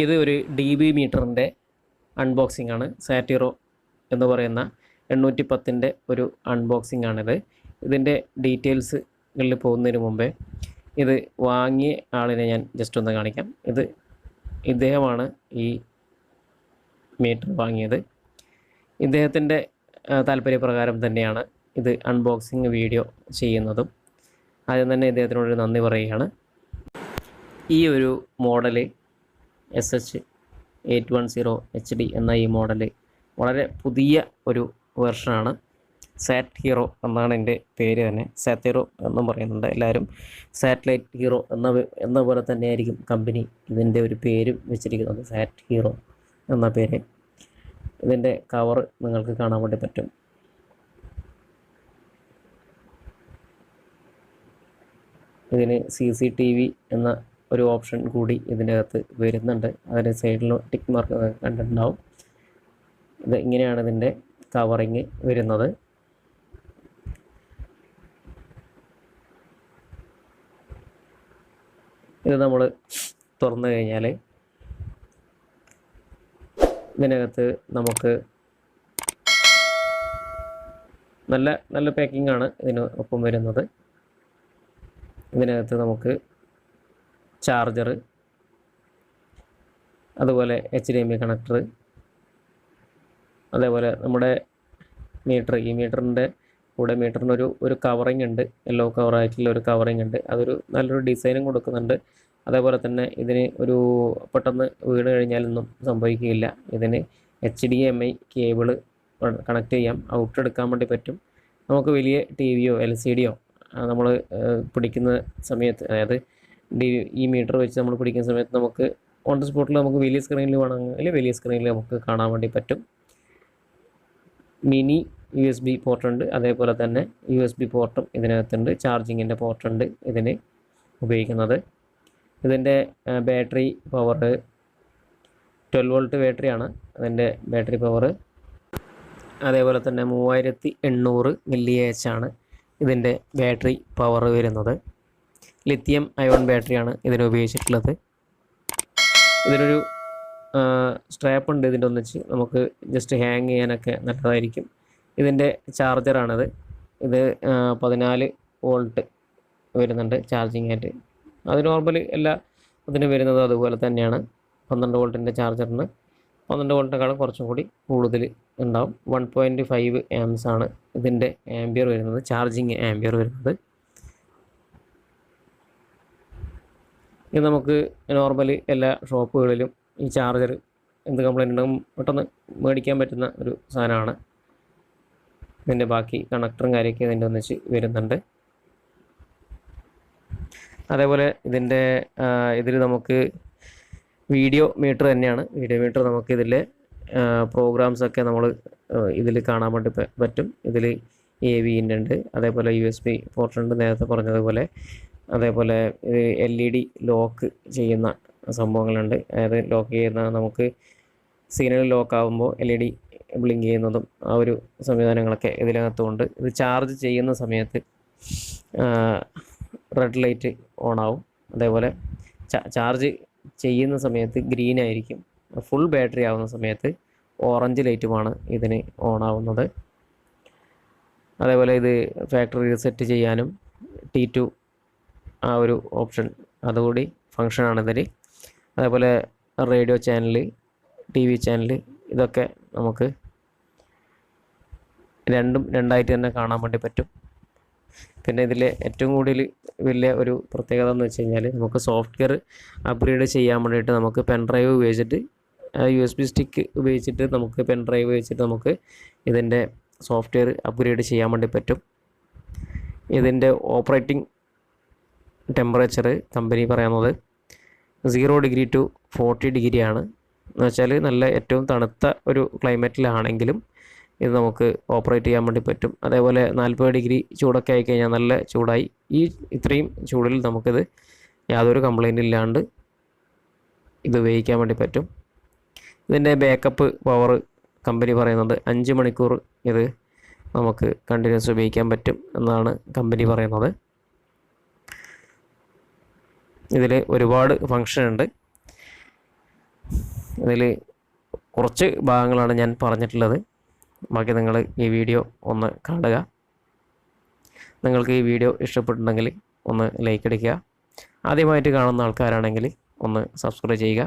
ഇത് ഒരു DB മീറ്ററിൻ്റെ അൺബോക്സിംഗ് ആണ്. സാറ്റിറോ എന്ന് പറയുന്ന 810ൻ്റെ ഒരു അൺബോക്സിംഗ് ആണിത്. ഇതിൻ്റെ ഡീറ്റെയിൽസുകളിൽ പോകുന്നതിന് മുമ്പേ ഇത് വാങ്ങിയ ആളിനെ ഞാൻ ജസ്റ്റ് ഒന്ന് കാണിക്കാം. ഇദ്ദേഹമാണ് ഈ മീറ്റർ വാങ്ങിയത്. ഇദ്ദേഹത്തിൻ്റെ താല്പര്യപ്രകാരം തന്നെയാണ് ഇത് അൺബോക്സിങ് വീഡിയോ ചെയ്യുന്നതും. ആദ്യം തന്നെ ഇദ്ദേഹത്തിനോട് നന്ദി പറയുകയാണ്. ഈ ഒരു മോഡൽ SH810HD എന്ന ഈ മോഡൽ വളരെ പുതിയ ഒരു വെർഷനാണ്. സാറ്റ് ഹീറോ എന്നാണ് എൻ്റെ പേര് തന്നെ. സാറ്റിറോ എന്നും പറയുന്നുണ്ട് എല്ലാവരും. സാറ്റലൈറ്റ് ഹീറോ എന്ന പോലെ തന്നെയായിരിക്കും കമ്പനി ഇതിൻ്റെ ഒരു പേരും വെച്ചിരിക്കുന്നത്, സാറ്റ് ഹീറോ എന്ന പേര്. ഇതിൻ്റെ കവർ നിങ്ങൾക്ക് കാണാൻ വേണ്ടി പറ്റും. ഇതിന് CCTV എന്ന ഒരു ഓപ്ഷൻ കൂടി ഇതിൻ്റെ അകത്ത് വരുന്നുണ്ട്. അതിന് സൈഡിൽ ടിക്ക് മാർക്ക് കണ്ടിട്ടുണ്ടാവും. ഇത് ഇങ്ങനെയാണ് ഇതിൻ്റെ കവറിങ് വരുന്നത്. ഇത് നമ്മൾ തുറന്നു കഴിഞ്ഞാൽ ഇതിനകത്ത് നമുക്ക് നല്ല പാക്കിംഗ് ആണ് ഇതിന് ഒപ്പം വരുന്നത്. ഇതിനകത്ത് നമുക്ക് ചാർജർ, അതുപോലെ HDMI കണക്ടർ, അതേപോലെ നമ്മുടെ മീറ്റർ, ഈ മീറ്ററിൻ്റെ കൂടെ മീറ്ററിന് ഒരു കവറിങ് ഉണ്ട്, യെല്ലോ കവറായിട്ടുള്ള ഒരു കവറിങ് ഉണ്ട്. അതൊരു നല്ലൊരു ഡിസൈനും കൊടുക്കുന്നുണ്ട്. അതേപോലെ തന്നെ ഇതിന് ഒരു പെട്ടെന്ന് വീണ് കഴിഞ്ഞാലൊന്നും സംഭവിക്കുകയില്ല. ഇതിന് HDMI കേബിള് കണക്ട് ചെയ്യാം, ഔട്ട് എടുക്കാൻ വേണ്ടി പറ്റും. നമുക്ക് വലിയ TVയോ LCDയോ നമ്മൾ പിടിക്കുന്ന സമയത്ത്, അതായത് ഈ മീറ്റർ വെച്ച് നമ്മൾ പിടിക്കുന്ന സമയത്ത് നമുക്ക് ഓൺ ദ സ്പോട്ടിൽ നമുക്ക് വലിയ സ്ക്രീനിൽ വേണമെങ്കിൽ വലിയ സ്ക്രീനിൽ നമുക്ക് കാണാൻ വേണ്ടി പറ്റും. മിനി USB പോർട്ടുണ്ട്, അതേപോലെ തന്നെ USB പോർട്ടും ഇതിനകത്തുണ്ട്. ചാർജിങ്ങിൻ്റെ പോർട്ടുണ്ട് ഇതിന് ഉപയോഗിക്കുന്നത്. ഇതിൻ്റെ ബാറ്ററി പവർ 12 വോൾട്ട് ബാറ്ററിയാണ് അതിൻ്റെ ബാറ്ററി പവർ. അതേപോലെ തന്നെ 3800 mAh ആണ് ഇതിൻ്റെ ബാറ്ററി പവർ വരുന്നത്. ലിത്തിയം അയോൺ ബാറ്ററിയാണ് ഇതിന് ഉപയോഗിച്ചിട്ടുള്ളത്. ഇതിനൊരു സ്ട്രാപ്പ് ഉണ്ട് ഇതിൻ്റെ ഒന്നിച്ച്, നമുക്ക് ജസ്റ്റ് ഹാങ് ചെയ്യാനൊക്കെ നല്ലതായിരിക്കും. ഇതിൻ്റെ ചാർജറാണിത്. ഇത് 14 വോൾട്ട് വരുന്നുണ്ട് ചാർജിങ് ആയിട്ട്. അത് നോർമൽ എല്ലാ ഇതിന് വരുന്നത് അതുപോലെ തന്നെയാണ്. 12 വോൾട്ടിൻ്റെ ചാർജറിന് 12 വോൾട്ടിനേക്കാളും കുറച്ചും കൂടി കൂടുതൽ ഉണ്ടാവും. 1.5 amps ആണ് ഇതിൻ്റെ ആംബിയർ വരുന്നത്, ചാർജിങ് ആംബിയർ വരുന്നത്. ഇത് നമുക്ക് നോർമൽ എല്ലാ ഷോപ്പുകളിലും ഈ ചാർജർ എന്ത് കംപ്ലൈൻറ്റ് ഉണ്ടെങ്കിലും പെട്ടെന്ന് മേടിക്കാൻ പറ്റുന്ന ഒരു സാധനമാണ്. ഇതിൻ്റെ ബാക്കി കണക്ടറും കാര്യമൊക്കെ ഇതിൻ്റെ ഒന്നിച്ച് വരുന്നുണ്ട്. അതേപോലെ ഇതിൽ നമുക്ക് വീഡിയോ മീറ്റർ തന്നെയാണ്. വീഡിയോ മീറ്റർ നമുക്ക് ഇതിലെ പ്രോഗ്രാംസൊക്കെ നമ്മൾ ഇതിൽ കാണാൻ വേണ്ടി പറ്റും. ഇതിൽ AV ഉണ്ട്, അതേപോലെ USB പോർട്ടുണ്ട് നേരത്തെ പറഞ്ഞതുപോലെ. അതേപോലെ LED ലോക്ക് ചെയ്യുന്ന സംഭവങ്ങളുണ്ട്. അതായത് ലോക്ക് ചെയ്യുന്ന, നമുക്ക് സിഗ്നൽ ലോക്ക് ആകുമ്പോൾ LED ബ്ലിങ്ക് ചെയ്യുന്നതും ആ ഒരു സംവിധാനങ്ങളൊക്കെ ഇതിനകത്തുണ്ട്. ഇത് ചാർജ് ചെയ്യുന്ന സമയത്ത് റെഡ് ലൈറ്റ് ഓൺ ആവും. അതേപോലെ ചാർജ് ചെയ്യുന്ന സമയത്ത് ഗ്രീൻ ആയിരിക്കും. ഫുൾ ബാറ്ററി ആവുന്ന സമയത്ത് ഓറഞ്ച് ലൈറ്റുമാണ് ഇതിന് ഓൺ ആവുന്നത്. അതേപോലെ ഇത് ഫാക്ടറി റീസെറ്റ് ചെയ്യാനും T2 ആ ഒരു ഓപ്ഷൻ അതുകൂടി ഫങ്ഷനാണ് ഇതിൽ. അതേപോലെ റേഡിയോ ചാനൽ, TV ചാനൽ, ഇതൊക്കെ നമുക്ക് രണ്ടായിട്ട് തന്നെ കാണാൻ വേണ്ടി പറ്റും. പിന്നെ ഇതിൽ ഏറ്റവും കൂടുതൽ വലിയ ഒരു പ്രത്യേകത എന്ന് വെച്ച് കഴിഞ്ഞാൽ, നമുക്ക് സോഫ്റ്റ്വെയർ അപ്ഗ്രേഡ് ചെയ്യാൻ വേണ്ടിയിട്ട് നമുക്ക് പെൻഡ്രൈവ് ഉപയോഗിച്ചിട്ട്, USB സ്റ്റിക്ക് ഉപയോഗിച്ചിട്ട് നമുക്ക് പെൻഡ്രൈവ് വെച്ചിട്ട് നമുക്ക് ഇതിൻ്റെ സോഫ്റ്റ്വെയർ അപ്ഗ്രേഡ് ചെയ്യാൻ വേണ്ടി പറ്റും. ഇതിൻ്റെ ഓപ്പറേറ്റിംഗ് ടെമ്പറേച്ചർ കമ്പനി പറയുന്നത് 0 ഡിഗ്രി ടു 40 ഡിഗ്രി ആണ്. എന്ന് വെച്ചാൽ നല്ല ഏറ്റവും തണുത്ത ഒരു ക്ലൈമറ്റിലാണെങ്കിലും ഇത് നമുക്ക് ഓപ്പറേറ്റ് ചെയ്യാൻ വേണ്ടി പറ്റും. അതേപോലെ 40 ഡിഗ്രി ചൂടൊക്കെ ആയിക്കഴിഞ്ഞാൽ നല്ല ചൂടായി. ഇത്രയും ചൂടിൽ നമുക്കിത് യാതൊരു കംപ്ലൈൻ്റ് ഇല്ലാണ്ട് ഇത് ഉപയോഗിക്കാൻ വേണ്ടി പറ്റും. ഇതിൻ്റെ ബാക്കപ്പ് പവർ കമ്പനി പറയുന്നത് 5 മണിക്കൂർ ഇത് നമുക്ക് കണ്ടിന്യൂസ് ഉപയോഗിക്കാൻ പറ്റും എന്നാണ് കമ്പനി പറയുന്നത്. ഇതിൽ ഒരുപാട് ഫങ്ഷൻ ഉണ്ട്. ഇതിൽ കുറച്ച് ഭാഗങ്ങളാണ് ഞാൻ പറഞ്ഞിട്ടുള്ളത്. ബാക്കി നിങ്ങൾ ഈ വീഡിയോ ഒന്ന് കാണുക. നിങ്ങൾക്ക് ഈ വീഡിയോ ഇഷ്ടപ്പെട്ടിട്ടുണ്ടെങ്കിൽ ഒന്ന് ലൈക്ക് അടിക്കുക. ആദ്യമായിട്ട് കാണുന്ന ആൾക്കാരാണെങ്കിൽ ഒന്ന് സബ്സ്ക്രൈബ് ചെയ്യുക.